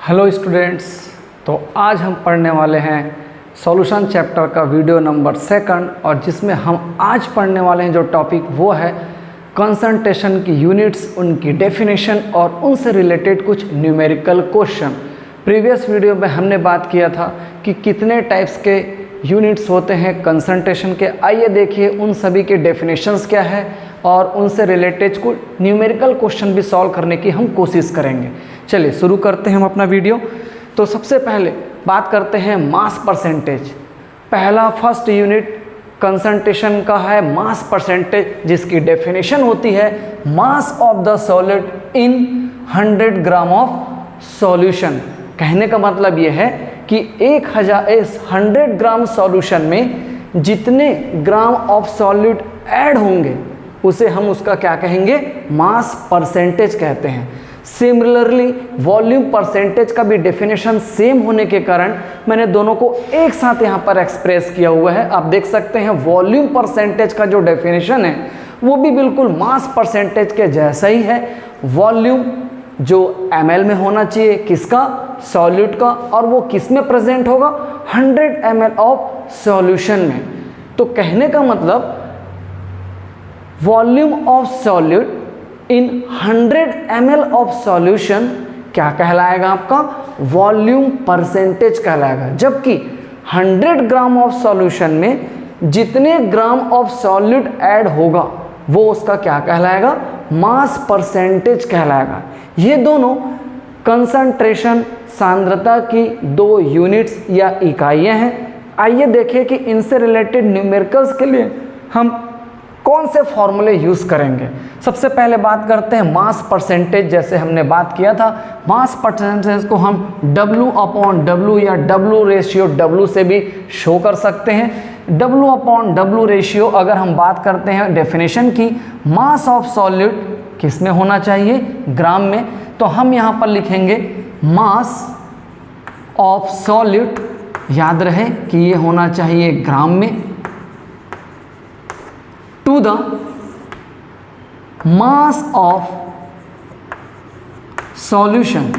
Hello students, तो आज हम पढ़ने वाले हैं सॉल्यूशन चैप्टर का वीडियो नंबर 2 और जिसमें हम आज पढ़ने वाले हैं जो टॉपिक वो है कंसंट्रेशन की यूनिट्स, उनकी डेफिनेशन और उनसे रिलेटेड कुछ न्यूमेरिकल क्वेश्चन। प्रीवियस वीडियो में हमने बात किया था कि कितने टाइप्स के यूनिट्स होते हैं कंसंट्रेशन के। आइए देखिए उन सभी के डेफिनेशंस क्या है और उनसे रिलेटेड कुछ न्यूमेरिकल क्वेश्चन भी सॉल्व करने की हम कोशिश करेंगे। चलिए शुरू करते हैं हम अपना वीडियो। तो सबसे पहले बात करते हैं मास परसेंटेज। पहला फर्स्ट यूनिट कंसंट्रेशन का है मास परसेंटेज, जिसकी डेफिनेशन होती है mass of the solid in 100 gram of solution. कहने का मतलब ये है कि 100 ग्राम सॉल्यूशन में जितने ग्राम ऑफ सॉलिड ऐड होंगे उसे हम उसका क्या कहेंगे, मास परसेंटेज कहते हैं। सिमिलरली वॉल्यूम परसेंटेज का भी डेफिनेशन सेम होने के कारण मैंने दोनों को एक साथ यहाँ पर एक्सप्रेस किया हुआ है। आप देख सकते हैं वॉल्यूम परसेंटेज का जो डेफिनेशन है वो भी बिल्कुल मास परसेंटेज के जैसा ही है। वॉल्यूम जो ml में होना चाहिए, किसका, सॉल्यूट का, और वो किस में प्रेजेंट होगा, 100 ml ऑफ सॉल्यूशन में। तो कहने का मतलब volume of solute in 100 ml of solution क्या कहलाएगा, आपका वॉल्यूम परसेंटेज कहलाएगा। जबकि 100 ग्राम ऑफ सॉल्यूशन में जितने ग्राम ऑफ सॉल्यूट ऐड होगा वो उसका क्या कहलाएगा, मास परसेंटेज कहलाएगा। ये दोनों कंसंट्रेशन सांद्रता की दो यूनिट्स या इकाइयाँ हैं। आइए देखें कि इनसे रिलेटेड न्यूमेरिकल्स के लिए हम कौन से फॉर्मूले यूज़ करेंगे। सबसे पहले बात करते हैं मास परसेंटेज। जैसे हमने बात किया था, मास परसेंटेज को हम W/W या W/W से भी शो कर सकते हैं। W/W रेशियो अगर हम बात करते हैं डेफिनेशन की, मास ऑफ सॉल्यूट किस में होना चाहिए, ग्राम में, तो हम यहाँ पर लिखेंगे मास ऑफ सॉल्यूट, याद रहे कि ये होना चाहिए ग्राम में, to the mass of solution,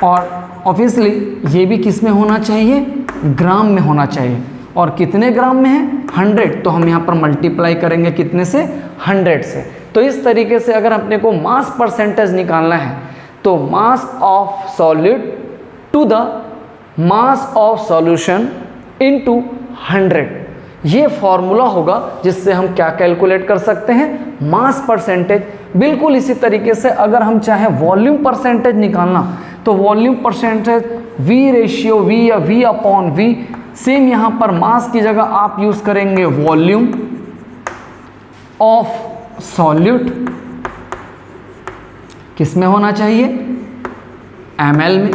और ऑब्वियसली ये भी किस में होना चाहिए, ग्राम में होना चाहिए। और कितने ग्राम में है, 100, तो हम यहाँ पर मल्टीप्लाई करेंगे कितने से, 100 से। तो इस तरीके से अगर अपने को मास परसेंटेज निकालना है तो mass of solute to the mass of solution into 100, ये फॉर्मूला होगा जिससे हम क्या कैलकुलेट कर सकते हैं, मास परसेंटेज। बिल्कुल इसी तरीके से अगर हम चाहें वॉल्यूम परसेंटेज निकालना तो वॉल्यूम परसेंटेज V/V या V/V, सेम यहाँ पर मास की जगह आप यूज़ करेंगे वॉल्यूम ऑफ सॉल्यूट, किस में होना चाहिए, ml में,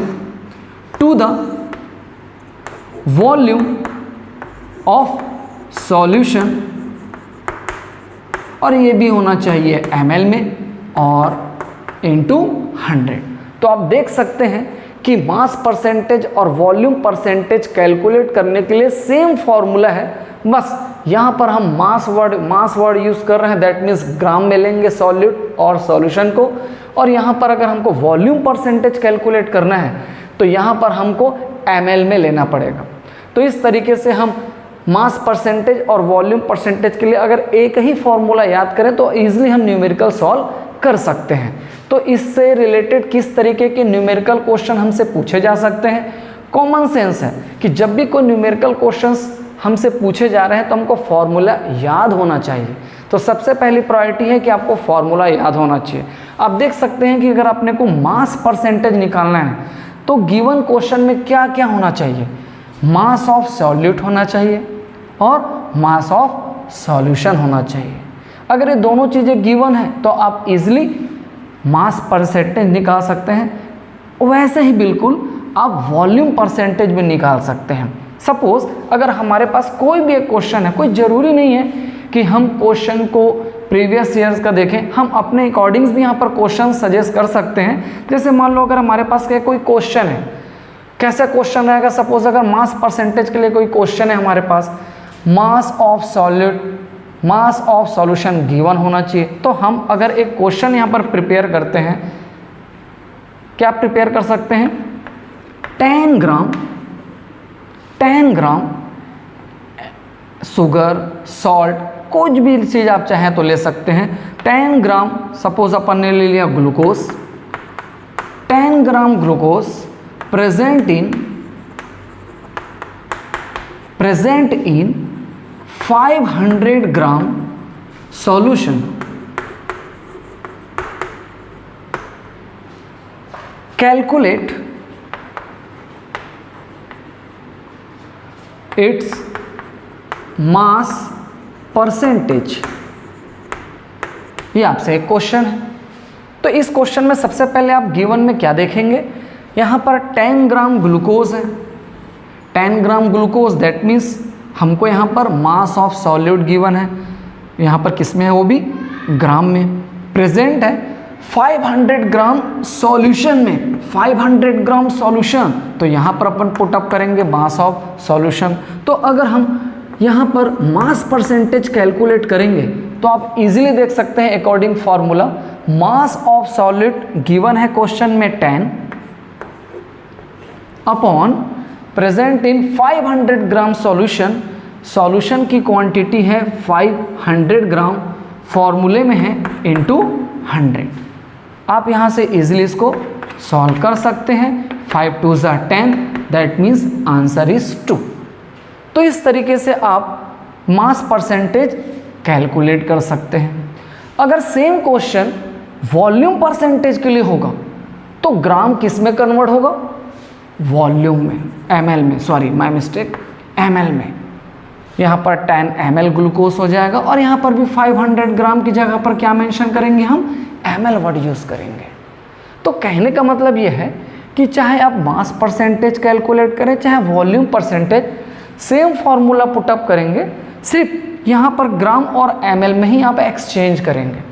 to the volume of solution, और ये भी होना चाहिए ml में, और इनटू 100। तो आप देख सकते हैं कि मास परसेंटेज और वॉल्यूम परसेंटेज कैलकुलेट करने के लिए सेम फॉर्मूला है, बस यहाँ पर हम मास वर्ड यूज़ कर रहे हैं, दैट मीन्स ग्राम में लेंगे सॉल्यूट और सॉल्यूशन को। और यहाँ पर अगर हमको वॉल्यूम परसेंटेज कैलकुलेट करना है तो यहाँ पर हमको ml में लेना पड़ेगा। तो इस तरीके से हम मास परसेंटेज और वॉल्यूम परसेंटेज के लिए अगर एक ही फॉर्मूला याद करें तो ईजिली हम न्यूमेरिकल सॉल्व कर सकते हैं। तो इससे रिलेटेड किस तरीके के न्यूमेरिकल क्वेश्चन हमसे पूछे जा सकते हैं, कॉमन सेंस है कि जब भी कोई न्यूमेरिकल क्वेश्चंस हमसे पूछे जा रहे हैं तो हमको फॉर्मूला याद होना चाहिए। तो सबसे पहली प्रायोरिटी है कि आपको फॉर्मूला याद होना चाहिए। आप देख सकते हैं कि अगर अपने को मास परसेंटेज निकालना है तो गिवन क्वेश्चन में क्या क्या होना चाहिए, मास ऑफ सॉल्यूट होना चाहिए और मास ऑफ सॉल्यूशन होना चाहिए। अगर ये दोनों चीज़ें गिवन है तो आप इजीली मास परसेंटेज निकाल सकते हैं। वैसे ही बिल्कुल आप वॉल्यूम परसेंटेज भी निकाल सकते हैं। सपोज अगर हमारे पास कोई भी एक क्वेश्चन है, कोई ज़रूरी नहीं है कि हम क्वेश्चन को प्रीवियस ईयर्स का देखें, हम अपने अकॉर्डिंग्स भी यहाँ पर क्वेश्चन सजेस्ट कर सकते हैं। जैसे मान लो अगर हमारे पास कोई क्वेश्चन है, कैसा क्वेश्चन रहेगा, सपोज अगर मास परसेंटेज के लिए कोई क्वेश्चन है हमारे पास, mass of solute, mass of solution given होना चाहिए। तो हम अगर एक क्वेश्चन यहाँ पर प्रिपेयर करते हैं क्या प्रिपेयर कर सकते हैं? 10 ग्राम शुगर, सॉल्ट, कुछ भी चीज़ आप चाहें तो ले सकते हैं। 10 ग्राम, सपोज अपन ने ले लिया glucose, 10 gram glucose present in 500 gram solution. Calculate its mass percentage. ये आपसे एक क्वेश्चन है। तो इस क्वेश्चन में सबसे पहले आप गिवन में क्या देखेंगे? यहाँ पर 10 ग्राम ग्लूकोज है। 10 ग्राम ग्लूकोज दैट मीन्स हमको यहाँ पर मास ऑफ सॉल्यूट गिवन है। यहाँ पर किस में है? वो भी ग्राम में। प्रेजेंट है 500 ग्राम सॉल्यूशन में, 500 ग्राम सॉल्यूशन। तो यहाँ पर अपन पुटअप करेंगे मास ऑफ सॉल्यूशन। तो अगर हम यहाँ पर मास परसेंटेज कैलकुलेट करेंगे तो आप इजीली देख सकते हैं according formula, mass of solute given है क्वेश्चन में 10 upon present in 500 gram solution. Solution की क्वांटिटी है 500 ग्राम, फॉर्मूले में है इनटू 100। आप यहाँ से इजीली इसको सॉल्व कर सकते हैं। 5 2 ज़ा 10, दैट मीन्स आंसर इज 2। तो इस तरीके से आप मास परसेंटेज कैलकुलेट कर सकते हैं। अगर सेम क्वेश्चन वॉल्यूम परसेंटेज के लिए होगा तो ग्राम किस में कन्वर्ट होगा? वॉल्यूम में, ml में, सॉरी माय मिस्टेक, ml में। यहाँ पर 10 ml ग्लूकोज हो जाएगा और यहाँ पर भी 500 ग्राम की जगह पर क्या मेंशन करेंगे? हम ml वर्ड यूज़ करेंगे। तो कहने का मतलब ये है कि चाहे आप मास परसेंटेज कैलकुलेट करें चाहे volume percentage, same formula put up करेंगे, सिर्फ यहाँ पर ग्राम और ml में ही आप एक्सचेंज करेंगे।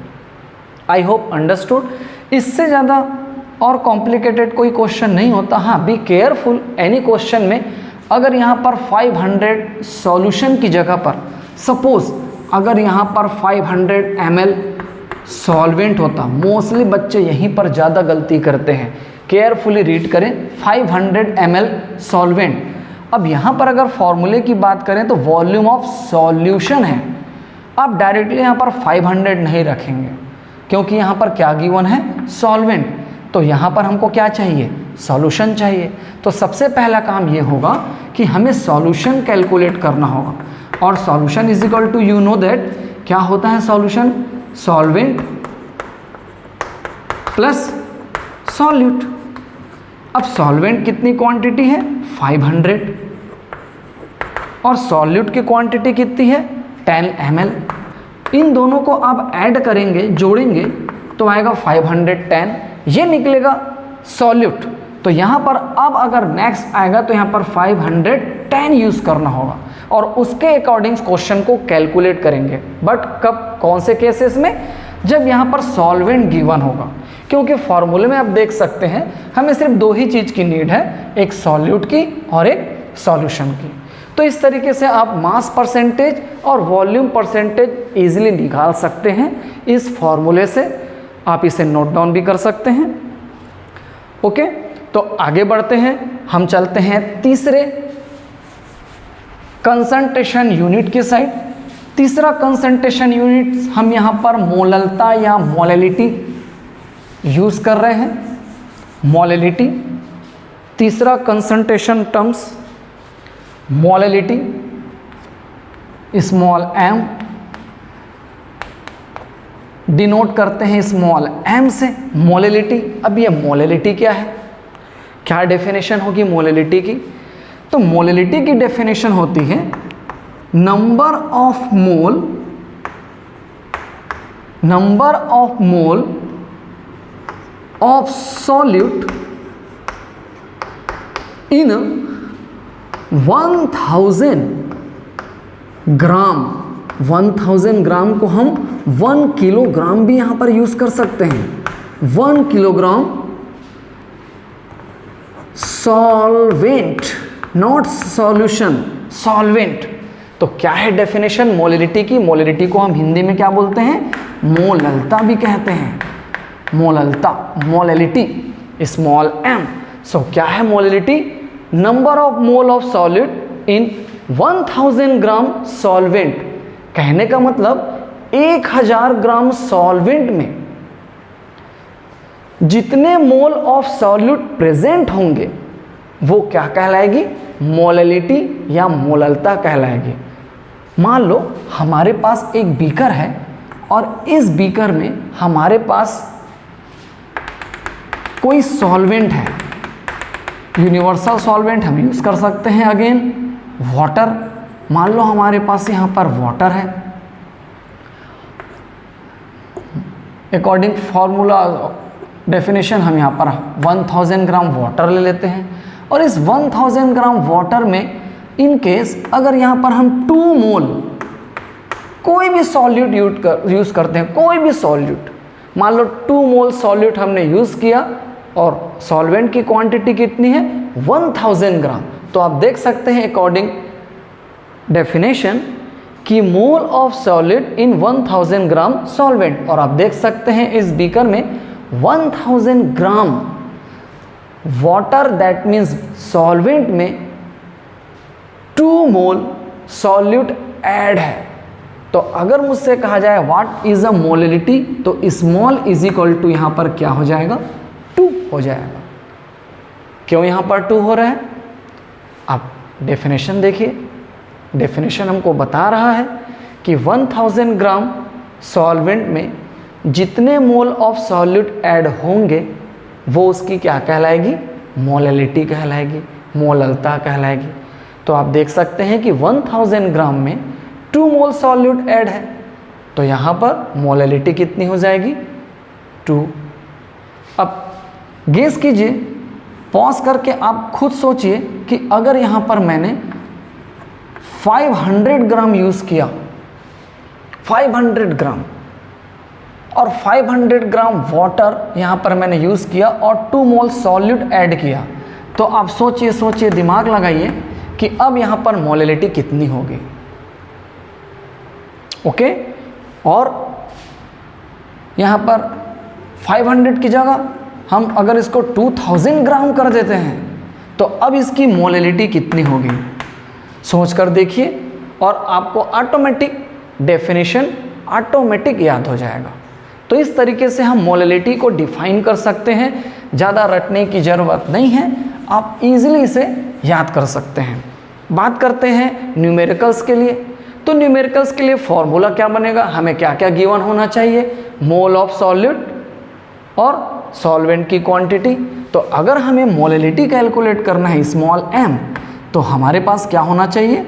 I hope understood. इससे ज़्यादा और कॉम्प्लिकेटेड कोई क्वेश्चन नहीं होता। हाँ, बी केयरफुल एनी क्वेश्चन में अगर यहाँ पर 500 सॉल्यूशन की जगह पर सपोज अगर यहाँ पर 500 ml सॉल्वेंट होता, मोस्टली बच्चे यहीं पर ज़्यादा गलती करते हैं। केयरफुली रीड करें, 500 ml सॉल्वेंट। अब यहाँ पर अगर फॉर्मूले की बात करें तो वॉल्यूम ऑफ सॉल्यूशन है, आप डायरेक्टली यहाँ पर 500 नहीं रखेंगे क्योंकि यहाँ पर क्या गिवन है? सॉल्वेंट। तो यहाँ पर हमको क्या चाहिए? सॉल्यूशन चाहिए। तो सबसे पहला काम ये होगा कि हमें सॉल्यूशन कैलकुलेट करना होगा और solution is equal to, you know that, क्या होता है सॉल्यूशन? Solvent plus solute. अब सॉल्वेंट कितनी क्वांटिटी है? 500 और सॉल्यूट की क्वांटिटी कितनी है? 10 ml। इन दोनों को आप ऐड करेंगे, जोड़ेंगे तो आएगा 510, ये निकलेगा सॉल्यूट। तो यहाँ पर अब अगर नेक्स्ट आएगा तो यहाँ पर 510 यूज़ करना होगा और उसके अकॉर्डिंग क्वेश्चन को कैलकुलेट करेंगे। बट कब, कौन से केसेस में? जब यहाँ पर सॉल्वेंट गिवन होगा, क्योंकि फॉर्मूले में आप देख सकते हैं हमें सिर्फ दो ही चीज़ की नीड है, एक सॉल्यूट की और एक सॉल्यूशन की। तो इस तरीके से आप मास परसेंटेज और वॉल्यूम परसेंटेज इजीली निकाल सकते हैं इस फॉर्मूले से। आप इसे नोट डाउन भी कर सकते हैं। ओके, तो आगे बढ़ते हैं, हम चलते हैं तीसरे कंसंट्रेशन यूनिट की साइड। तीसरा कंसंट्रेशन यूनिट हम यहाँ पर मोललता या मोलैलिटी यूज़ कर रहे हैं। मोलैलिटी, तीसरा concentration terms molality, small m denote करते हैं स्मॉल m से मोलैलिटी। अब ये मोलैलिटी क्या है, क्या डेफिनेशन होगी मोलैलिटी की? तो मोलैलिटी की डेफिनेशन होती है number of mole of solute in 1000 ग्राम। 1000 ग्राम को हम 1 किलोग्राम भी यहाँ पर यूज़ कर सकते हैं। 1 kilogram solvent, not solution, solvent. तो क्या है डेफिनेशन मोलैलिटी की? मोलैलिटी को हम हिंदी में क्या बोलते हैं? मोललता भी कहते हैं। मोललता, मोलैलिटी स्मॉल m। सो क्या है molality? Number of mole of solid in 1000 gram solvent. कहने का मतलब 1000 ग्राम सॉल्वेंट में जितने मोल ऑफ सॉल्यूट प्रेजेंट होंगे वो क्या कहलाएगी? मोलैलिटी या मोललता कहलाएगी। मान लो हमारे पास एक बीकर है और इस बीकर में हमारे पास कोई सॉल्वेंट है, यूनिवर्सल सॉल्वेंट हम यूज़ कर सकते हैं। अगेन वाटर, मान लो हमारे पास यहाँ पर वाटर है। अकॉर्डिंग फॉर्मूला डेफिनेशन हम यहाँ पर 1000 ग्राम वाटर ले लेते हैं और इस 1000 ग्राम वाटर में इन केस अगर यहाँ पर हम 2 मोल कोई भी सॉल्यूट यूज़ करते हैं, कोई भी सॉल्यूट, मान लो 2 मोल सॉल्यूट हमने यूज़ किया और सॉल्वेंट की क्वांटिटी कितनी है? 1000 ग्राम। तो आप देख सकते हैं अकॉर्डिंग डेफिनेशन कि मोल of solid in 1000 gram solvent, और आप देख सकते हैं इस बीकर में 1000 gram water, that means solvent में 2 मोल सॉल्यूट ऐड है। तो अगर मुझसे कहा जाए व्हाट इज अ मोलैलिटी, तो स्मॉल इज इक्वल टू यहाँ पर क्या हो जाएगा? 2 हो जाएगा। क्यों यहाँ पर 2 हो रहा है? आप डेफिनेशन देखिए, डेफिनेशन हमको बता रहा है कि 1000 ग्राम सॉल्वेंट में जितने मोल ऑफ सॉल्यूट ऐड होंगे वो उसकी क्या कहलाएगी? मोलैलिटी कहलाएगी, मोललता कहलाएगी। तो आप देख सकते हैं कि 1000 ग्राम में 2 मोल सॉल्यूट ऐड है, तो यहाँ पर मोलैलिटी कितनी हो जाएगी? 2। अब गेस कीजिए, पॉज करके आप खुद सोचिए कि अगर यहाँ पर मैंने 500 ग्राम यूज़ किया, 500 ग्राम, और 500 ग्राम वाटर यहाँ पर मैंने यूज़ किया और 2 मोल सॉल्यूट ऐड किया, तो आप सोचिए सोचिए, दिमाग लगाइए कि अब यहाँ पर मोलैलिटी कितनी होगी। ओके, और यहाँ पर 500 की जगह हम अगर इसको 2000 ग्राम कर देते हैं तो अब इसकी मोलैलिटी कितनी होगी? सोच कर देखिए और आपको ऑटोमेटिक डेफिनेशन ऑटोमेटिक याद हो जाएगा। तो इस तरीके से हम मोलैलिटी को डिफाइन कर सकते हैं, ज़्यादा रटने की ज़रूरत नहीं है, आप इजीली इसे याद कर सकते हैं। बात करते हैं न्यूमेरिकल्स के लिए। तो न्यूमेरिकल्स के लिए फॉर्मूला क्या बनेगा? हमें क्या क्या गिवन होना चाहिए? मोल ऑफ सॉल्यूट और सॉल्वेंट की क्वांटिटी। तो अगर हमें मोलैलिटी कैलकुलेट करना है स्मॉल m, तो हमारे पास क्या होना चाहिए?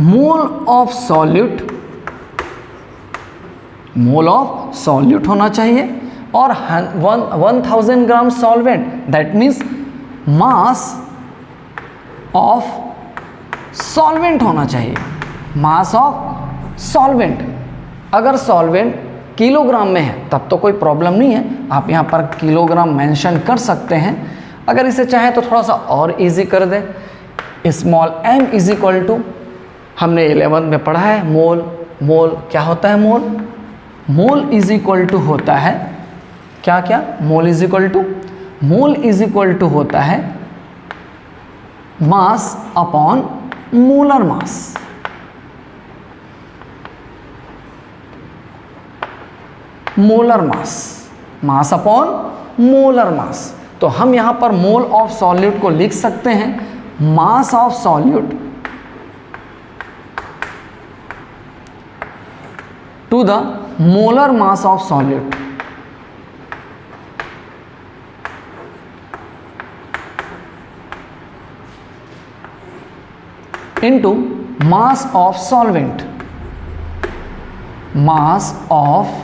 Mole of solute, mole of solute होना चाहिए और 1000 gram solvent, that means mass of solvent होना चाहिए, मास ऑफ सॉल्वेंट। अगर सॉल्वेंट किलोग्राम में है तब तो कोई प्रॉब्लम नहीं है, आप यहाँ पर किलोग्राम मेंशन कर सकते हैं। अगर इसे चाहे तो थोड़ा सा और इजी कर दें, small m is equal to, हमने 11 में पढ़ा है मोल। मोल क्या होता है? Mole, mole is equal to होता है क्या क्या? Mole is equal to, mole is equal to होता है mass upon molar mass. Molar mass, mass upon molar mass. तो हम यहाँ पर मोल ऑफ सॉल्यूट को लिख सकते हैं mass of solute to the molar mass of solute into mass of solvent, mass of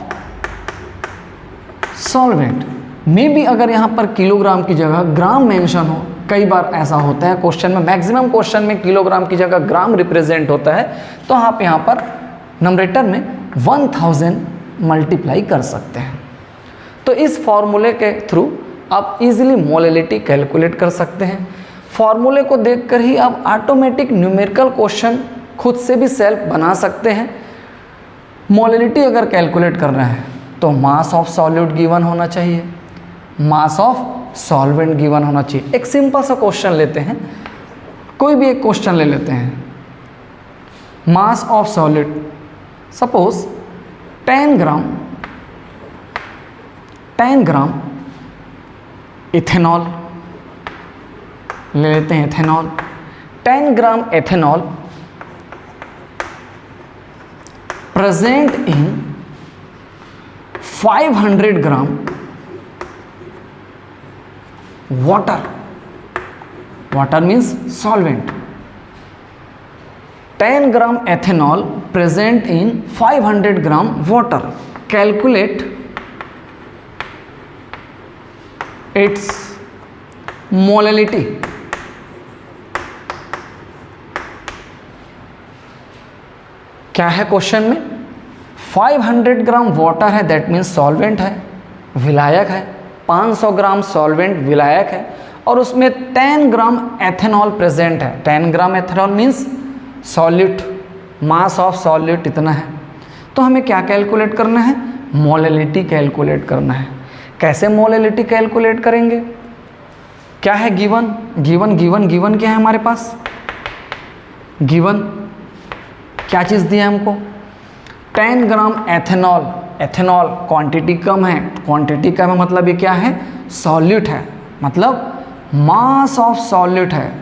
solvent में भी अगर यहाँ पर किलोग्राम की जगह ग्राम मेंशन हो, कई बार ऐसा होता है क्वेश्चन में, मैक्सिमम क्वेश्चन में किलोग्राम की जगह ग्राम रिप्रेजेंट होता है, तो आप यहाँ पर नंबरेटर में 1000 मल्टीप्लाई कर सकते हैं। तो इस फॉर्मूले के थ्रू आप इजीली मोलैलिटी कैलकुलेट कर सकते हैं। फॉर्मूले को देखकर ही आप ऑटोमेटिक न्यूमेरिकल क्वेश्चन खुद से भी सेल्फ बना सकते हैं। मोलैलिटी अगर कैलकुलेट करना है तो मास ऑफ सॉल्यूट गिवन होना चाहिए, मास ऑफ सॉल्वेंट गिवन होना चाहिए। एक सिंपल सा क्वेश्चन लेते हैं, कोई भी एक क्वेश्चन ले लेते हैं। Mass of solid, suppose 10 gram ethanol ले लेते हैं। Ethanol 10 gram ethanol present in 500 gram water. Water means solvent. 10 gram ethanol present in 500 gram water. Calculate its molality. क्या है क्वेश्चन में? 500 ग्राम वाटर है, दैट मीन्स सॉल्वेंट है, विलायक है। 500 ग्राम सॉल्वेंट विलायक है और उसमें 10 ग्राम एथेनॉल प्रेजेंट है। 10 gram ethanol means solute, mass of solute इतना है। तो हमें क्या कैलकुलेट करना है? मोलैलिटी कैलकुलेट करना है। कैसे मोलैलिटी कैलकुलेट करेंगे? क्या है गिवन? गिवन क्या है हमारे पास? गिवन क्या चीज़ दी है हमको? 10 ग्राम एथेनॉल। एथेनॉल क्वांटिटी कम है, क्वांटिटी कम है मतलब ये क्या है? सॉल्यूट है, मतलब मास ऑफ सॉल्यूट है।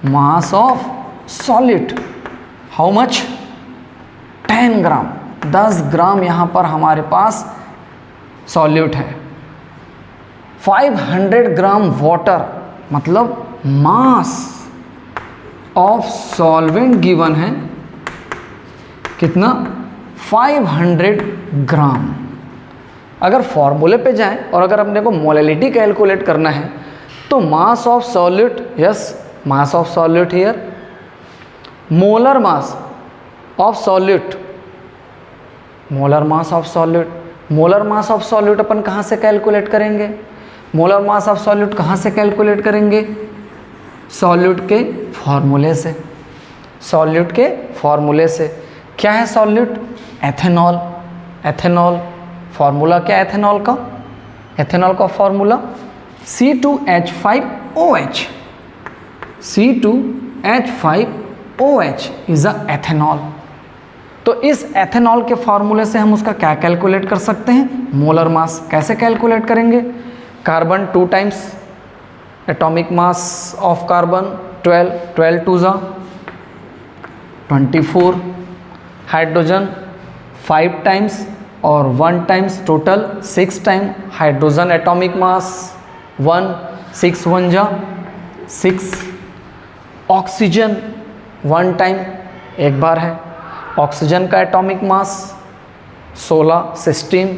Mass of solid how much? 10 ग्राम, 10 ग्राम यहाँ पर हमारे पास सॉल्यूट है। 500 ग्राम वाटर मतलब मास ऑफ सॉल्वेंट गिवन है कितना? 500 ग्राम। अगर फॉर्मूले पे जाएं और अगर अपने को मोलैलिटी कैलकुलेट करना है तो mass of solute, yes mass of solute here, molar mass of solute, molar mass of solute. Molar mass of solute अपन कहाँ से कैलकुलेट करेंगे? मोलर मास ऑफ सॉल्यूट कहाँ से कैलकुलेट करेंगे? सॉल्यूट के फॉर्मूले से। सॉल्यूट के फॉर्मूले से। क्या है सॉल्यूट? एथेनॉल। एथेनॉल फॉर्मूला क्या है एथेनॉल का? एथेनॉल का formula C2H5OH। C2H5OH is a ethanol. तो इस एथेनॉल के फॉर्मूले से हम उसका क्या कैलकुलेट कर सकते हैं? Molar mass. कैसे कैलकुलेट करेंगे? Carbon 2 times atomic mass of carbon 12 2 जा 24, हाइड्रोजन 5 टाइम्स और 1 times, total 6 time hydrogen atomic mass 1, 6 1 जा 6। ऑक्सीजन 1 टाइम, एक बार है। ऑक्सीजन का एटॉमिक मास 16 16,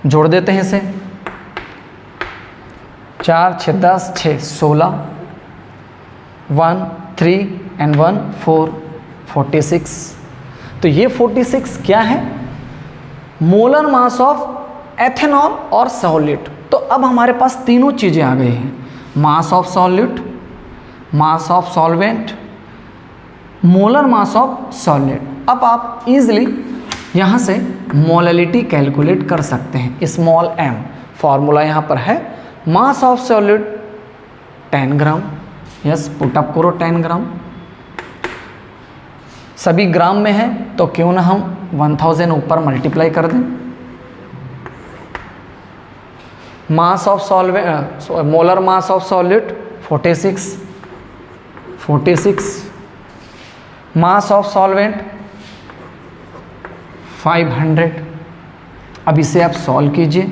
जोड़ देते हैं इसे, 4 6 10 6 16, 1 3 and 1 4 46। तो ये 46 क्या है? मोलर मास ऑफ एथेनॉल और सॉल्यूट। तो अब हमारे पास तीनों चीज़ें आ गई हैं, mass of solute, mass of solvent, molar mass of solute. अब आप इजीली यहाँ से मोलैलिटी कैलकुलेट कर सकते हैं। स्मॉल m फॉर्मूला यहाँ पर है, मास of solute 10 gram, yes put up करो 10 ग्राम। सभी ग्राम में है तो क्यों ना हम 1000 ऊपर मल्टीप्लाई कर दें। मास of solvent, molar mass of solute 46, mass of solvent 500। अब इसे आप सॉल्व कीजिए,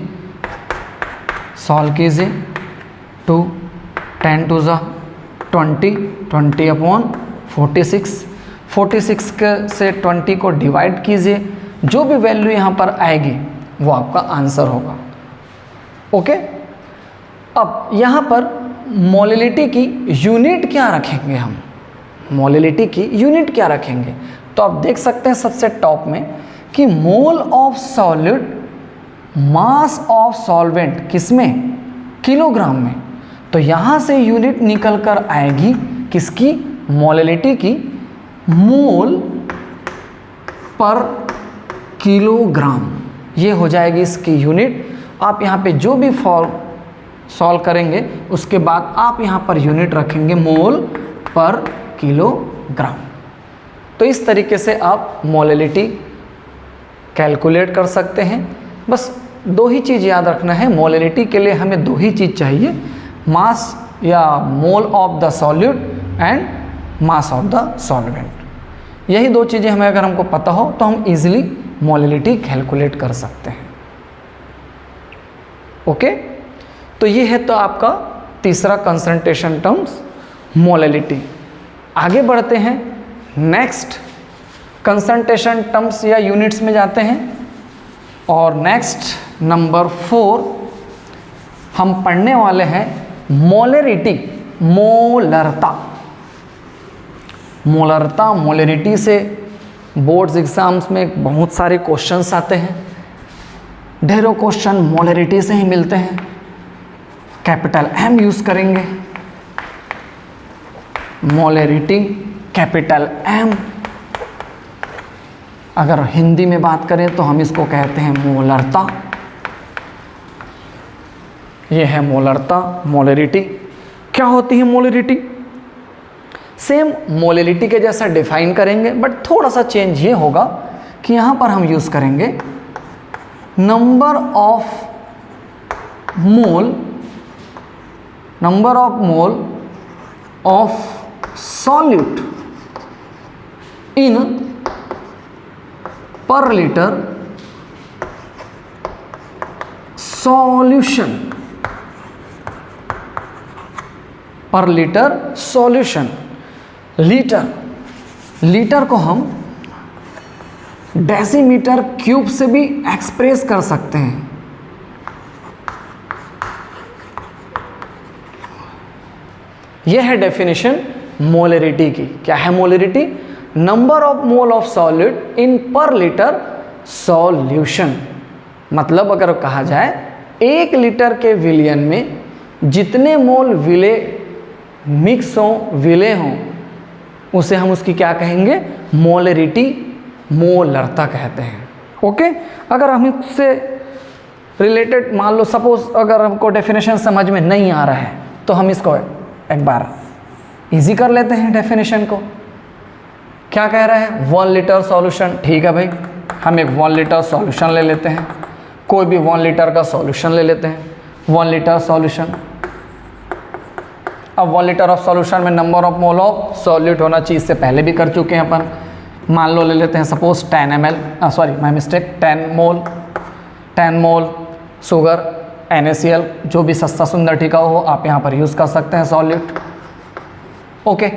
2 10 2 जा 20, 20 अपॉन 46, 46 के से 20 को डिवाइड कीजिए, जो भी वैल्यू यहाँ पर आएगी वो आपका आंसर होगा। ओके, अब यहाँ पर मोलैलिटी की यूनिट क्या रखेंगे हम? मोलैलिटी की यूनिट क्या रखेंगे? तो आप देख सकते हैं सबसे टॉप में कि मोल of solute mass of solvent किसमें? किलोग्राम में। तो यहाँ से यूनिट निकल कर आएगी किसकी? मोलैलिटी की, मोल पर किलोग्राम, ये हो जाएगी इसकी यूनिट। आप यहाँ पे जो भी फॉर्म सॉल्व करेंगे उसके बाद आप यहाँ पर यूनिट रखेंगे मोल पर किलोग्राम। तो इस तरीके से आप मोलैलिटी कैलकुलेट कर सकते हैं। बस दो ही चीज़ याद रखना है, मोलैलिटी के लिए हमें दो ही चीज़ चाहिए, मास या mole of the solute and mass of the solvent. यही दो चीज़ें हमें अगर हमको पता हो तो हम इजीली मोलैलिटी कैलकुलेट कर सकते हैं। ओके, तो ये है तो आपका तीसरा कंसंट्रेशन टर्म्स मोलैलिटी। आगे बढ़ते हैं, नेक्स्ट कंसंट्रेशन टर्म्स या यूनिट्स में जाते हैं। और नेक्स्ट नंबर 4 हम पढ़ने वाले हैं मोलैरिटी, मोलरता। मोलरता, मोलैरिटी से बोर्ड्स एग्जाम्स में बहुत सारे क्वेश्चंस आते हैं, ढेरों क्वेश्चन मोलैरिटी से ही मिलते हैं। कैपिटल M यूज़ करेंगे, मोलैरिटी कैपिटल M। अगर हिंदी में बात करें तो हम इसको कहते हैं मोलरता। ये है मोलरता, मोलैरिटी। क्या होती है मोलैरिटी? सेम मोलैलिटी के जैसा डिफाइन करेंगे, बट थोड़ा सा चेंज ये होगा कि यहाँ पर हम यूज़ करेंगे number of mole of solute in per litre solution, पर लीटर सॉल्यूशन। लीटर को हम डेसीमीटर क्यूब से भी एक्सप्रेस कर सकते हैं। यह है डेफिनेशन मोलैरिटी की। क्या है molarity? Number of mole of solute in per litre solution. मतलब अगर कहा जाए 1 लीटर के विलियन में जितने मोल विले मिक्स हों, विले हों, उसे हम उसकी क्या कहेंगे? मोलैरिटी, मोलरता कहते हैं। ओके, अगर हम इससे रिलेटेड मान लो सपोज अगर हमको डेफिनेशन समझ में नहीं आ रहा है तो हम इसको एक बार इजी कर लेते हैं डेफिनेशन को। क्या कह रहा है? 1 लीटर सॉल्यूशन। ठीक है भाई, हम एक 1 लीटर सॉल्यूशन ले लेते हैं, कोई भी 1 लीटर का सॉल्यूशन ले लेते हैं। 1 लीटर सॉल्यूशन, अब 1 लीटर ऑफ सॉल्यूशन में number of mole of solute होना चाहिए, इससे पहले भी कर चुके हैं अपन। मान लो ले लेते हैं suppose 10 ml, sorry my mistake, 10 mole sugar NaCl, जो भी सस्ता सुंदर टीका हो आप यहाँ पर यूज़ कर सकते हैं सॉल्यूट। ओके,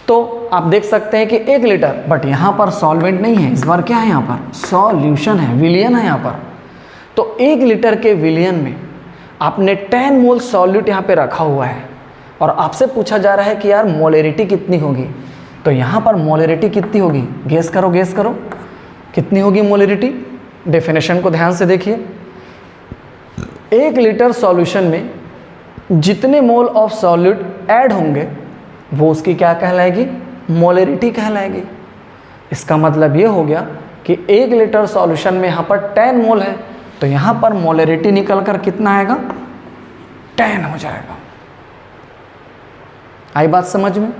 तो आप देख सकते हैं कि 1 लीटर, बट यहाँ पर सॉल्वेंट नहीं है, इस बार क्या है? यहाँ पर सॉल्यूशन है, विलियन है यहाँ पर। तो 1 लीटर के विलियन में आपने 10 मोल सॉल्यूट यहाँ पे रखा हुआ है और आपसे पूछा जा रहा है कि यार मोलैरिटी कितनी होगी। तो यहाँ पर मोलैरिटी कितनी होगी? गेस करो, गेस करो कितनी होगी मोलैरिटी। डेफिनेशन को ध्यान से देखिए, 1 लीटर सॉल्यूशन में जितने मोल ऑफ सॉल्यूट ऐड होंगे वो उसकी क्या कहलाएगी? मोलैरिटी कहलाएगी। इसका मतलब ये हो गया कि 1 लीटर सॉल्यूशन में यहाँ पर 10 मोल है, तो यहाँ पर मोलैरिटी निकल कर कितना आएगा? 10 हो जाएगा। आई बात समझ में?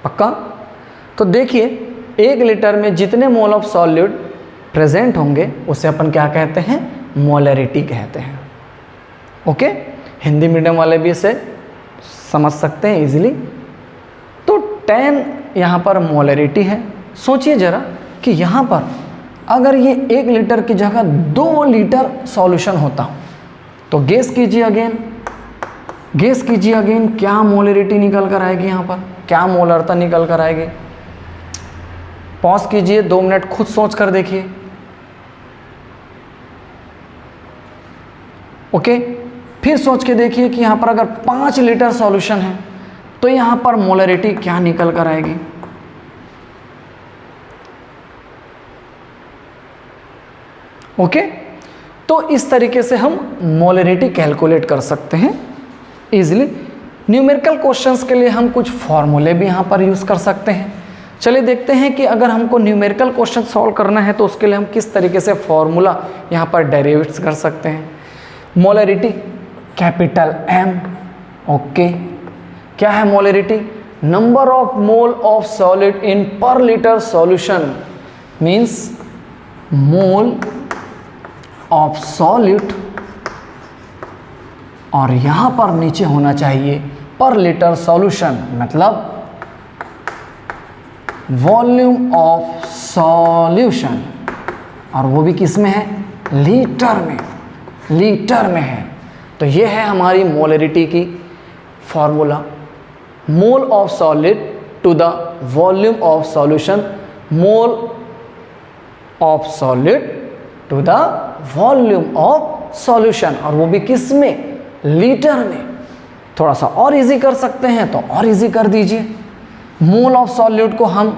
पक्का? तो देखिए 1 लीटर में जितने मोल ऑफ सॉल्यूट प्रेजेंट होंगे उसे अपन क्या कहते हैं? मोलैरिटी कहते हैं। ओके, हिंदी मीडियम वाले भी इसे समझ सकते हैं इजीली। तो 10 यहाँ पर मोलैरिटी है। सोचिए जरा कि यहाँ पर अगर ये 1 लीटर की जगह 2 लीटर सॉल्यूशन होता तो गेस कीजिए अगेन, गेस कीजिए अगेन, क्या मोलैरिटी निकल कर आएगी? यहाँ पर क्या मोलरता निकल कर आएगी? पॉज कीजिए, 2 मिनट खुद सोच कर देखिए। ओके, फिर सोच के देखिए कि यहाँ पर अगर 5 लीटर सॉल्यूशन है तो यहाँ पर मोलैरिटी क्या निकल कर आएगी? ओके, तो इस तरीके से हम मोलैरिटी कैलकुलेट कर सकते हैं इजीली। न्यूमेरिकल क्वेश्चंस के लिए हम कुछ फॉर्मूले भी यहाँ पर यूज़ कर सकते हैं। चलिए देखते हैं कि अगर हमको न्यूमेरिकल क्वेश्चन सॉल्व करना है तो उसके लिए हम किस तरीके से फॉर्मूला यहाँ पर डेरिवेट्स कर सकते हैं। Molarity capital M, okay. क्या है molarity? Number of mole of solid in per litre solution, means mole of solid, और यहां पर नीचे होना चाहिए पर लीटर सॉल्यूशन, मतलब वॉल्यूम ऑफ सॉल्यूशन, और वो भी किस में है? लीटर में, लीटर में है। तो ये है हमारी मोलरिटी की formula, mole of solid to the volume of solution, mole of solid to the volume of solution, और वो भी किस में? लीटर में। थोड़ा सा और इजी कर सकते हैं तो और इजी कर दीजिए। मोल ऑफ सॉल्यूट को हम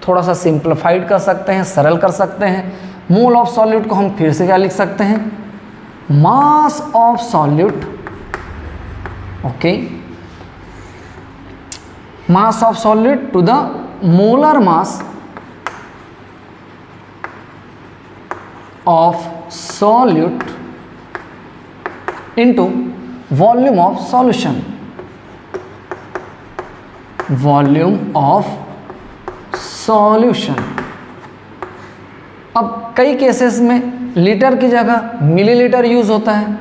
थोड़ा सा सिंप्लीफाइड कर सकते हैं, सरल कर सकते हैं। मोल ऑफ सॉल्यूट को हम फिर से क्या लिख सकते हैं? Mass of solute, okay, mass of solute to the molar mass of solute into volume of solution, volume of solution। अब कई केसेस में लीटर की जगह मिलीलीटर यूज होता है,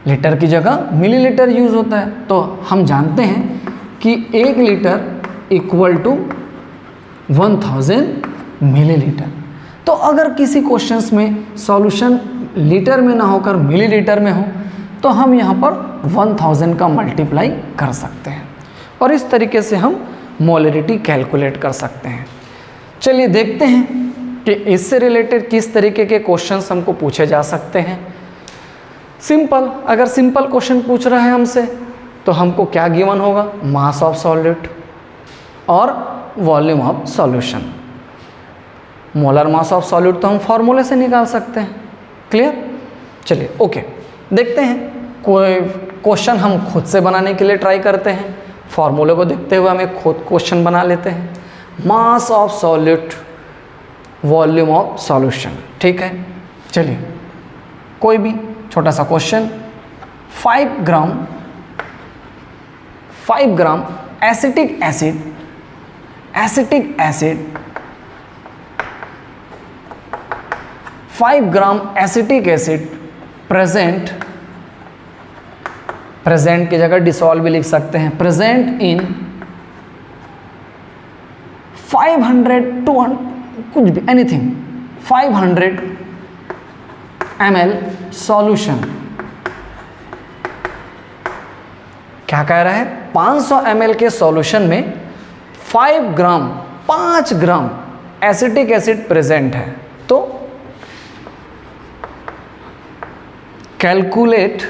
लीटर की जगह मिलीलीटर यूज होता है। तो हम जानते हैं कि 1 लीटर इक्वल टू 1000 मिलीलीटर। तो अगर किसी क्वेश्चंस में सॉल्यूशन लीटर में ना होकर मिलीलीटर में हो तो हम यहाँ पर 1000 का मल्टीप्लाई कर सकते हैं, और इस तरीके से हम मोलरिटी कैलकुलेट कर सकते हैं। चलिए देखते हैं कि इससे रिलेटेड किस तरीके के क्वेश्चंस हमको पूछे जा सकते हैं। सिंपल, अगर सिंपल क्वेश्चन पूछ रहा है हमसे तो हमको क्या गिवन होगा? मास ऑफ सॉल्यूट और volume of solution. Molar mass of solute तो हम फॉर्मूले से निकाल सकते हैं, क्लियर? चलिए ओके, देखते हैं। कोई क्वेश्चन हम खुद से बनाने के लिए ट्राई करते हैं, फॉर्मूले को देखते हुए हम एक खुद क्वेश्चन बना लेते हैं। Mass of solute, volume of solution, ठीक है। चलिए कोई भी छोटा सा क्वेश्चन, 5 ग्राम एसिटिक एसिड, 5 ग्राम एसिटिक एसिड प्रेजेंट की जगह डिसॉल्व भी लिख सकते हैं, प्रेजेंट इन 500 200 कुछ भी एनीथिंग 500 ml सॉल्यूशन। क्या कह रहा है? 500 ml के सॉल्यूशन में 5 ग्राम एसिटिक एसिड प्रेजेंट है। तो कैलकुलेट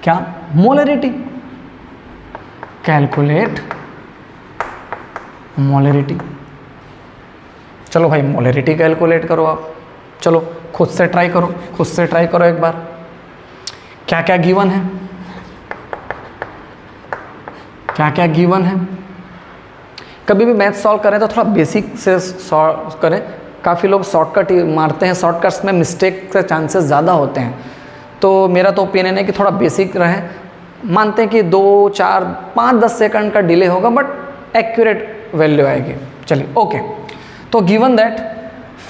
क्या? मोलरिटी। Calculate molarity. चलो भाई मोलरिटी कैलकुलेट करो आप, चलो खुद से ट्राई करो एक बार। क्या क्या गिवन है? कभी भी मैथ सॉल्व करें तो थोड़ा बेसिक से सॉल्व करें। काफ़ी लोग शॉर्टकट मारते हैं, शॉर्टकट्स में मिस्टेक के चांसेस ज़्यादा होते हैं। तो मेरा तो ओपिनियन है कि थोड़ा बेसिक रहे। मानते हैं कि 2 4 5 10 सेकंड का डिले होगा बट एक्यूरेट वैल्यू आएगी। चलिए ओके, तो given that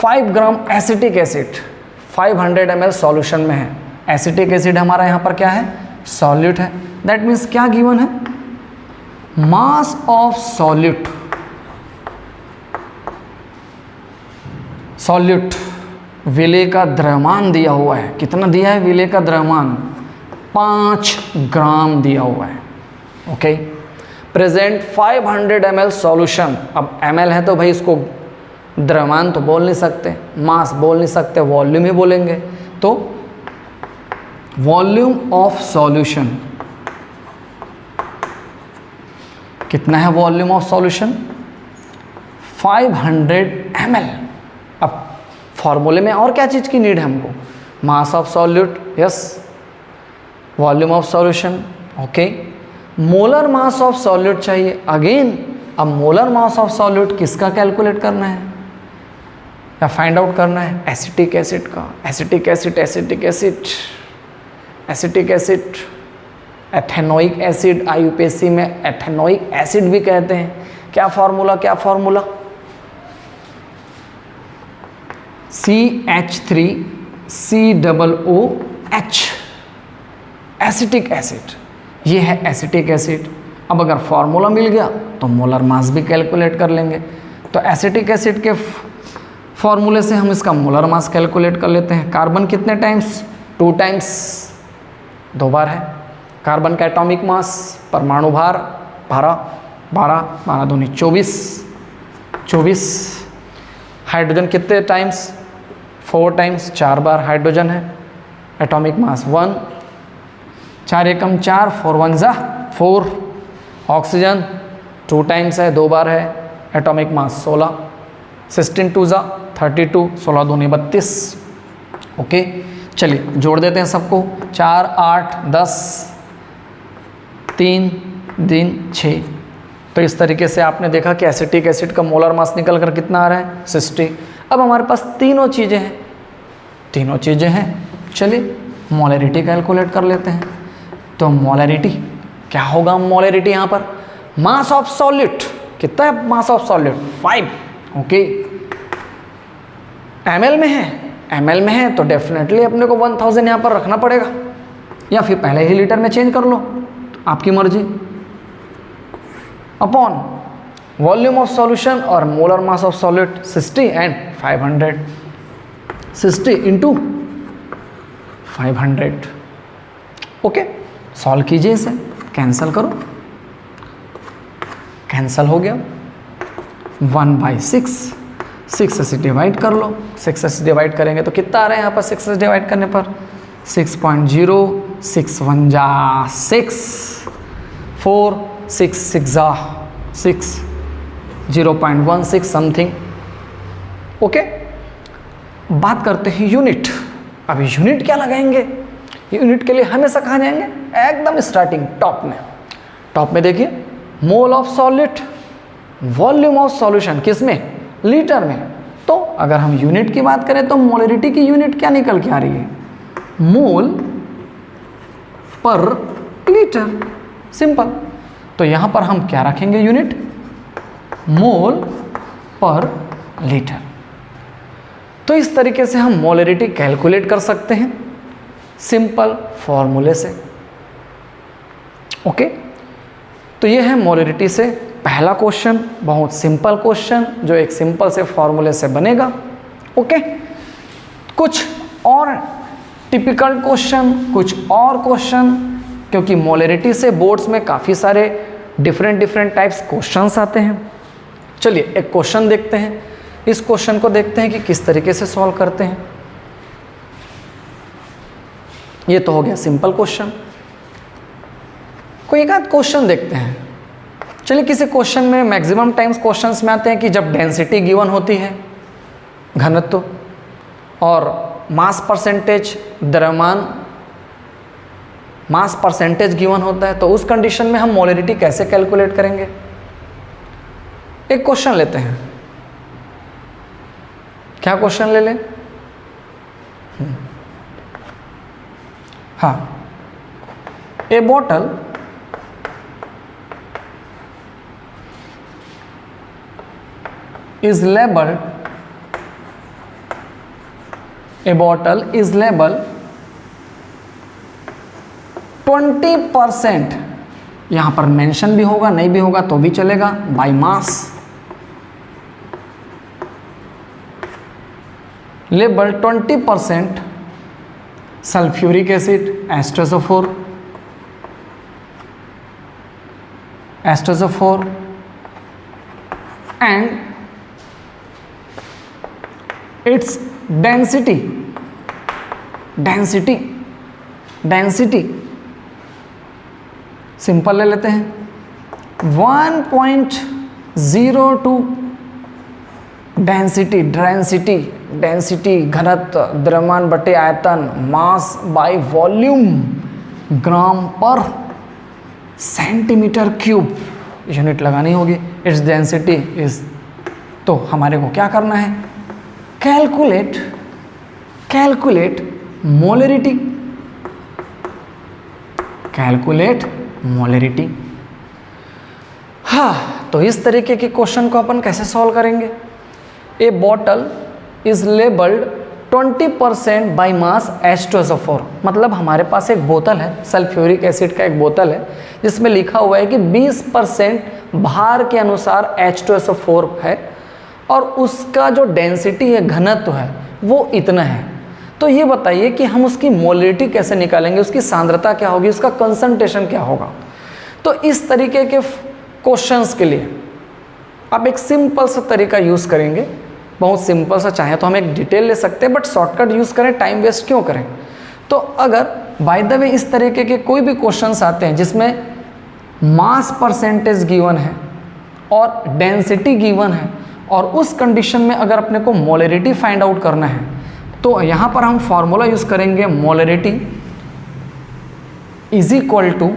5 gram acetic acid 500 ml solution में है। एसिटिक एसिड हमारा यहाँ पर क्या है? सॉल्यूट है। दैट मीन्स क्या गिवन है? मास ऑफ सॉल्यूट, विलेय का द्रव्यमान दिया हुआ है। कितना दिया है विलेय का द्रव्यमान? 5 ग्राम दिया हुआ है, ओके। Present 500 ml solution. अब ml है तो भाई इसको द्रव्यमान तो बोल नहीं सकते, मास बोल नहीं सकते, वॉल्यूम ही बोलेंगे। तो वॉल्यूम ऑफ सॉल्यूशन कितना है? Volume of solution 500 ml। अब फॉर्मूले में और क्या चीज़ की नीड है हमको? मास of solute, yes, volume of solution, okay. Molar mass of solute चाहिए अगेन। अब मोलर मास ऑफ सॉल्यूट किसका कैलकुलेट करना है? या फाइंड आउट करना है एसिटिक एसिड का, acetic acid, acetic acid, acetic acid, ethanoic acid, आईयूपीएससी में एथेनोइक एसिड भी कहते हैं। क्या फॉर्मूला, क्या फॉर्मूला, CH3COOH, एसिटिक एसिड, ये है एसिटिक एसिड। अब अगर फॉर्मूला मिल गया तो मोलर मास भी कैलकुलेट कर लेंगे। तो एसिटिक एसिड के फॉर्मूले से हम इसका मोलर मास कैलकुलेट कर लेते हैं। कार्बन कितने टाइम्स, 2 टाइम्स, 2 बार है। कार्बन का एटॉमिक मास, परमाणु भार 12, 12, 12 दूनी 24, 24। हाइड्रोजन कितने टाइम्स, 4 टाइम्स, 4 बार हाइड्रोजन है। एटॉमिक मास 1, 4 एकम 4, 4 1 जा 4। ऑक्सीजन 2 टाइम्स है, 2 बार है। एटॉमिक मास 16, 16 2 जा 32, 16 दूनी 32। ओके, चलिए जोड़ देते हैं सबको। 4 8 10, 3 3 6। तो इस तरीके से आपने देखा कि एसिटिक एसिड का मोलर मास निकल कर कितना आ रहा है, 60। अब हमारे पास तीनों चीज़ें हैं, तीनों चीज़ें हैं। चलिए मोलरिटी कैलकुलेट कर लेते हैं। तो मोलरिटी क्या होगा, मोलरिटी यहाँ पर मास ऑफ सॉलिड कितना है, mass of solid 5। Okay, ml में है, ml में है तो डेफिनेटली अपने को 1000 यहाँ पर रखना पड़ेगा, या फिर पहले ही लीटर में चेंज कर लो, तो आपकी मर्जी। अपॉन वॉल्यूम ऑफ सॉल्यूशन और molar mass of solid 60 and 500, 60 into 500। Okay, solve कीजिए इसे, कैंसिल करो, कैंसिल हो गया। 1/6, 6 से डिवाइड कर लो, 6 से डिवाइड करेंगे तो कितना आ रहा है यहाँ पर, 6 से डिवाइड करने पर 6.0, 6 1 जा 6, 4 6 6 जा 6, 0.16 समथिंग। ओके, बात करते हैं यूनिट। अब यूनिट क्या लगाएंगे, यूनिट के लिए हमेशा कहाँ जाएंगे, एकदम स्टार्टिंग टॉप में। टॉप में देखिए, मोल of solid, volume of solution किस में, लीटर में। तो अगर हम यूनिट की बात करें तो मोलरिटी की यूनिट क्या निकल के आ रही है, मोल पर लीटर, सिंपल। तो यहाँ पर हम क्या रखेंगे यूनिट, मोल पर लीटर। तो इस तरीके से हम मोलरिटी कैलकुलेट कर सकते हैं सिंपल फॉर्मूले से। ओके, तो ये है मोलरिटी से पहला क्वेश्चन, बहुत सिंपल क्वेश्चन जो एक सिंपल से फॉर्मूले से बनेगा। ओके, कुछ और टिपिकल क्वेश्चन, कुछ और क्वेश्चन, क्योंकि मोलरिटी से बोर्ड्स में काफ़ी सारे डिफरेंट टाइप्स क्वेश्चंस आते हैं। चलिए एक क्वेश्चन देखते हैं, इस क्वेश्चन को देखते हैं कि किस तरीके से सॉल्व करते हैं। ये तो हो गया सिंपल क्वेश्चन। कोई एक आध क्वेश्चन देखते हैं। चलिए, किसी क्वेश्चन में मैक्सिमम टाइम्स क्वेश्चंस में आते हैं कि जब डेंसिटी गिवन होती है, घनत्व और मास परसेंटेज, द्रव्यमान मास परसेंटेज गिवन होता है, तो उस कंडीशन में हम मोलरिटी कैसे कैलकुलेट करेंगे। एक क्वेश्चन लेते हैं, क्या क्वेश्चन ले लें, हाँ, ए bottle is labeled, a bottle is labeled 20%, यहाँ पर मेंशन भी होगा, नहीं भी होगा तो भी चलेगा, by mass, label 20% sulphuric acid, एस्ट्रोजोफोर एंड इट्स डेंसिटी सिंपल ले लेते हैं, 1.02 डेंसिटी घनत्व, द्रव्यमान बटे आयतन, मास बाय वॉल्यूम, ग्राम पर सेंटीमीटर क्यूब, यूनिट लगानी होगी। इट्स डेंसिटी इज, तो हमारे को क्या करना है, कैलकुलेट मोलरिटी, कैलकुलेट मोलरिटी। हाँ, तो इस तरीके के क्वेश्चन को अपन कैसे सॉल्व करेंगे? A bottle is labelled 20% by mass H2SO4, मतलब हमारे पास एक बोतल है, सल्फ्यूरिक एसिड का एक बोतल है जिसमें लिखा हुआ है कि 20% भार के अनुसार H2SO4 है और उसका जो डेंसिटी है, घनत्व है, वो इतना है। तो ये बताइए कि हम उसकी मोलरिटी कैसे निकालेंगे, उसकी सांद्रता क्या होगी, उसका कंसंट्रेशन क्या होगा। तो इस तरीके के क्वेश्चंस के लिए आप एक सिंपल सा तरीका यूज़ करेंगे, बहुत सिंपल सा, चाहे तो हम एक डिटेल ले सकते हैं बट शॉर्टकट यूज़ करें, टाइम वेस्ट क्यों करें। तो अगर बाय द वे इस तरीके के कोई भी क्वेश्चंस आते हैं जिसमें मास परसेंटेज गिवन है और डेंसिटी गिवन है और उस कंडीशन में अगर अपने को मोलरिटी फाइंड आउट करना है, तो यहाँ पर हम फॉर्मूला यूज़ करेंगे, molarity is equal to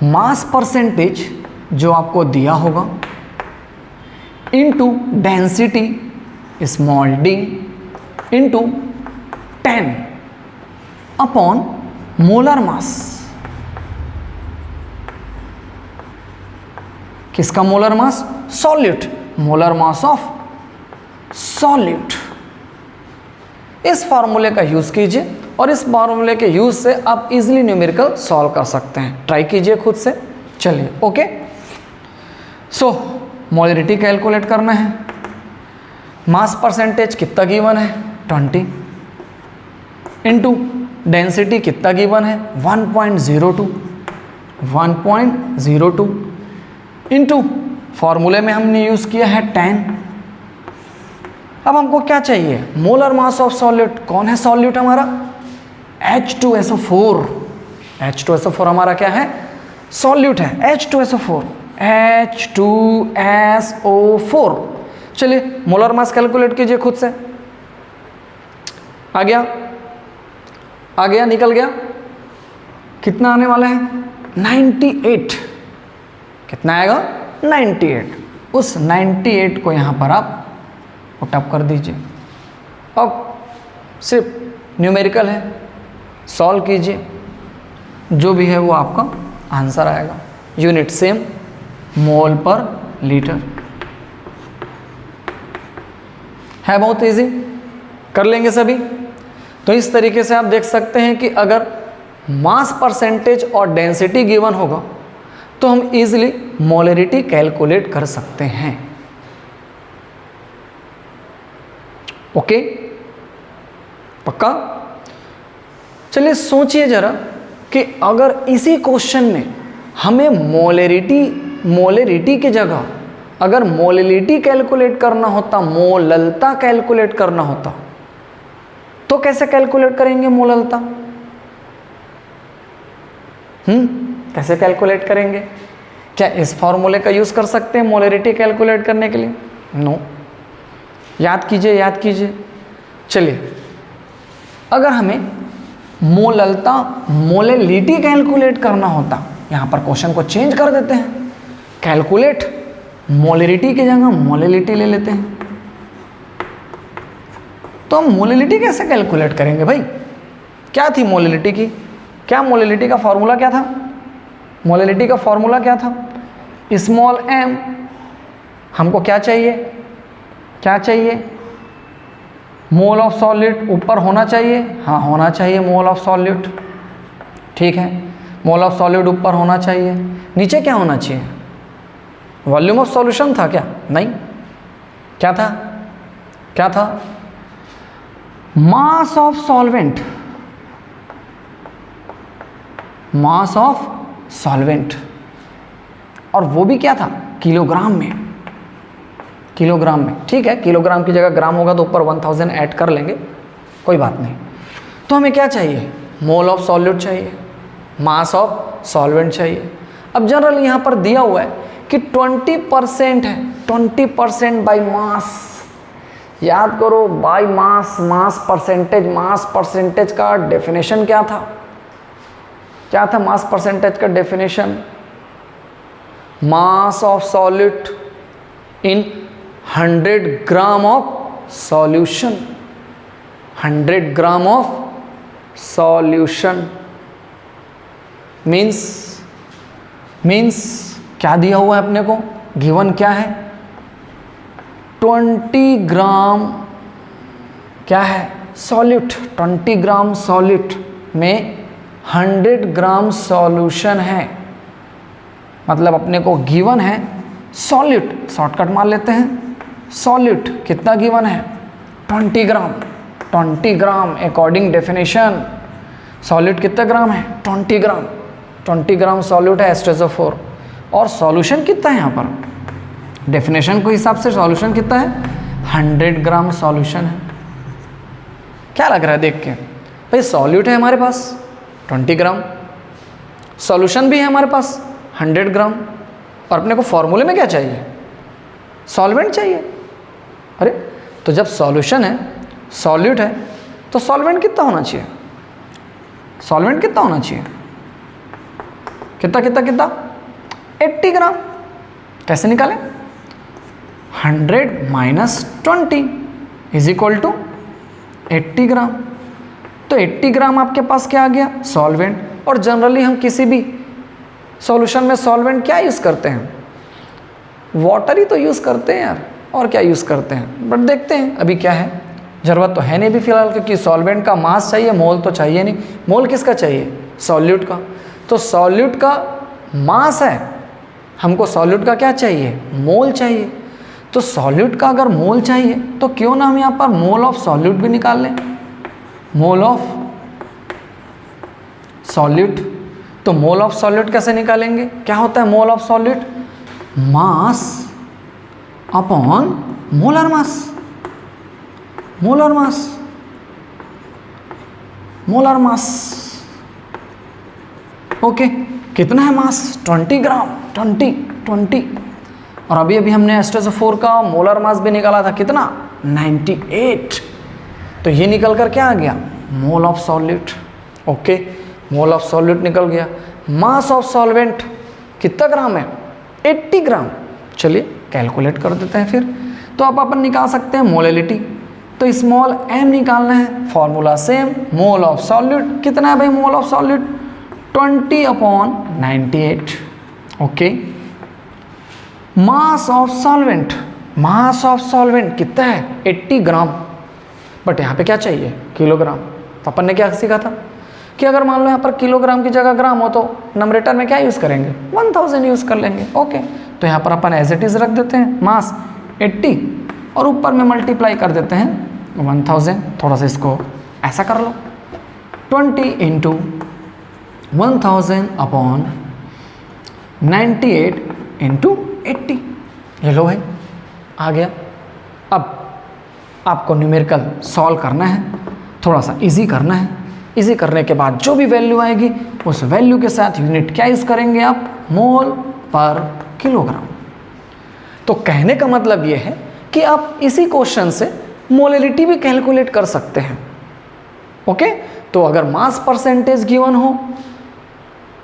mass percentage जो आपको दिया होगा into density small d into 10 upon molar mass. किसका molar mass? Solute, molar mass of solute. इस फार्मूले का यूज़ कीजिए और इस फार्मूले के यूज़ से आप इजीली न्यूमेरिकल सॉल्व कर सकते हैं। ट्राई कीजिए खुद से। चलिए, ओके। सो मोलरिटी कैलकुलेट करना है, मास परसेंटेज कितना गिवन है 20 इंटू डेंसिटी कितना गिवन है 1.02 इंटू फॉर्मूले में हमने यूज़ किया है 10। अब हमको क्या चाहिए? Molar mass of solute. कौन है सॉल्यूट हमारा? H2SO4। H2SO4 हमारा क्या है? सॉल्यूट है H2SO4। H2SO4। चलिए मोलर मास कैलकुलेट कीजिए खुद से। आ गया, निकल गया। कितना आने वाला है? 98। कितना आएगा? 98। उस 98 को यहाँ पर आप पुटअप कर दीजिए। अब सिर्फ न्यूमेरिकल है, सॉल्व कीजिए, जो भी है वो आपका आंसर आएगा। यूनिट सेम, मोल पर लीटर है। बहुत इजी, कर लेंगे सभी। तो इस तरीके से आप देख सकते हैं कि अगर मास परसेंटेज और डेंसिटी गिवन होगा तो हम इजीली मोलरिटी कैलकुलेट कर सकते हैं। ओके, पक्का? चलिए सोचिए जरा कि अगर इसी क्वेश्चन में हमें मोलरिटी की जगह अगर मोलरिटी कैलकुलेट करना होता, मोललता कैलकुलेट करना होता, तो कैसे कैलकुलेट करेंगे मोललता? कैसे कैलकुलेट करेंगे? क्या इस फॉर्मूले का यूज़ कर सकते हैं मोलरिटी कैलकुलेट करने के लिए? नो। याद कीजिए। चलिए, अगर हमें मोललता मोललिटी कैलकुलेट करना होता, यहाँ पर क्वेश्चन को चेंज कर देते हैं, कैलकुलेट मोलरिटी की जगह मोललिटी ले लेते हैं। तो हम मोललिटी कैसे कैलकुलेट करेंगे भाई? क्या थी मोललिटी की? मोललिटी का फॉर्मूला क्या था? मोललिटी का फॉर्मूला क्या था? Small m। हमको क्या चाहिए? मोल ऑफ सॉल्यूट ऊपर होना चाहिए। हाँ, होना चाहिए मोल ऑफ सॉल्यूट। ठीक है, मोल ऑफ सॉल्यूट ऊपर होना चाहिए। नीचे क्या होना चाहिए? वॉल्यूम ऑफ सॉल्यूशन था क्या? नहीं। क्या था? मास of solvent. Mass of solvent, और वो भी क्या था? किलोग्राम में। ठीक है, किलोग्राम की जगह ग्राम होगा तो ऊपर 1000 ऐड कर लेंगे, कोई बात नहीं। तो हमें क्या चाहिए? मोल ऑफ सॉल्यूट चाहिए, मास ऑफ सॉल्वेंट चाहिए। अब जनरल यहाँ पर दिया हुआ है कि 20% है, 20% बाई मास। याद करो, बाई मास, मास परसेंटेज का डेफिनेशन क्या था? मास परसेंटेज का definition? Mass of solute in 100 gram of solution, 100 gram of solution means क्या दिया हुआ है अपने को, गिवन क्या है, 20 ग्राम क्या है सॉल्यूट, 20 ग्राम सॉल्यूट में 100 ग्राम सॉल्यूशन है। मतलब अपने को गिवन है सॉल्यूट, शॉर्टकट मार लेते हैं, सॉल्यूट कितना गिवन है 20 ग्राम, 20 ग्राम अकॉर्डिंग डेफिनेशन सॉल्यूट कितना ग्राम है 20 ग्राम, 20 ग्राम सॉल्यूट है H2SO4। और सॉल्यूशन कितना है यहाँ पर, डेफिनेशन के हिसाब से सॉल्यूशन कितना है 100 ग्राम सॉल्यूशन है। क्या लग रहा है देख के, भाई सॉल्यूट है हमारे पास 20 ग्राम, सॉल्यूशन भी है हमारे पास 100 ग्राम, और अपने को फॉर्मूले में क्या चाहिए, सॉल्वेंट चाहिए। अरे तो जब सॉल्यूशन है, सॉल्यूट है, तो सॉल्वेंट कितना होना चाहिए, सॉल्वेंट कितना होना चाहिए, कितना कितना कितना 80 ग्राम। कैसे निकालें, 100 माइनस 20 इज इक्वल टू 80 ग्राम। तो 80 ग्राम आपके पास क्या आ गया, सॉल्वेंट। और जनरली हम किसी भी सॉल्यूशन में सॉल्वेंट क्या यूज़ करते हैं, वाटर ही तो यूज़ करते हैं यार, और क्या यूज़ करते हैं। बट देखते हैं अभी क्या है, ज़रूरत तो है नहीं भी फिलहाल, क्योंकि सॉल्वेंट का मास चाहिए, मोल तो चाहिए नहीं। मोल किसका चाहिए, सॉल्यूट का। तो सॉल्यूट का मास है, हमको सॉल्यूट का क्या चाहिए, मोल चाहिए। तो सॉल्यूट का अगर मोल चाहिए तो क्यों ना हम यहाँ पर मोल ऑफ सॉल्यूट भी निकाल लें, मोल ऑफ सॉल्यूट। तो मोल ऑफ सॉल्यूट कैसे निकालेंगे, क्या होता है मोल of solute, mass upon molar mass, molar mass, molar mass. Okay, कितना है मास 20 ग्राम, 20। और अभी अभी हमने H2SO4 का मोलर मास भी निकाला था, कितना 98। तो ये निकल कर क्या आ गया, मोल of solute. Okay, mole of solute निकल गया। मास ऑफ सॉल्वेंट कितना ग्राम है, 80 ग्राम। चलिए कैलकुलेट कर देते हैं फिर। तो अब अपन निकाल सकते हैं मोलेलिटी। तो स्मॉल m निकालना है, formula same, mole of solute कितना है भाई, मोल of solute 20/98। Okay, mass of solvent, mass of solvent कितना है 80 ग्राम। बट यहाँ पे क्या चाहिए, किलोग्राम। तो अपन ने क्या सीखा था कि अगर मान लो यहाँ पर किलोग्राम की जगह ग्राम हो तो नंबरेटर में क्या यूज़ करेंगे, 1000 यूज़ कर लेंगे। ओके, तो यहाँ पर अपन एज इट इज़ रख देते हैं, मास 80 और ऊपर में मल्टीप्लाई कर देते हैं 1000। थोड़ा सा इसको ऐसा कर लो, 20 इंटू 1000/98 इंटू 80। ये लो है, आ गया। अब आपको न्यूमेरिकल सॉल्व करना है, थोड़ा सा इजी करना है। इजी करने के बाद जो भी वैल्यू आएगी उस वैल्यू के साथ यूनिट क्या यूज़ करेंगे आप, मोल पर किलोग्राम। तो कहने का मतलब ये है कि आप इसी क्वेश्चन से मोलेलिटी भी कैलकुलेट कर सकते हैं। ओके, तो अगर मास परसेंटेज गिवन हो,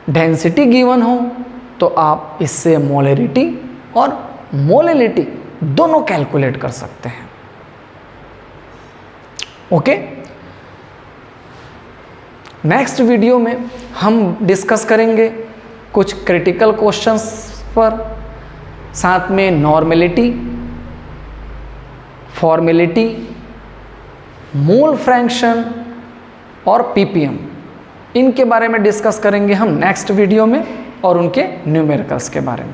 डेंसिटी गिवन हो, तो आप इससे मोलेरिटी और मोलेलिटी दोनों कैलकुलेट कर सकते हैं। ओके, नेक्स्ट वीडियो में हम डिस्कस करेंगे कुछ क्रिटिकल क्वेश्चंस पर, साथ में नॉर्मेलिटी, फॉर्मेलिटी, मोल फ्रैक्शन और पीपीएम, इनके बारे में डिस्कस करेंगे हम नेक्स्ट वीडियो में, और उनके न्यूमेरिकल्स के बारे में।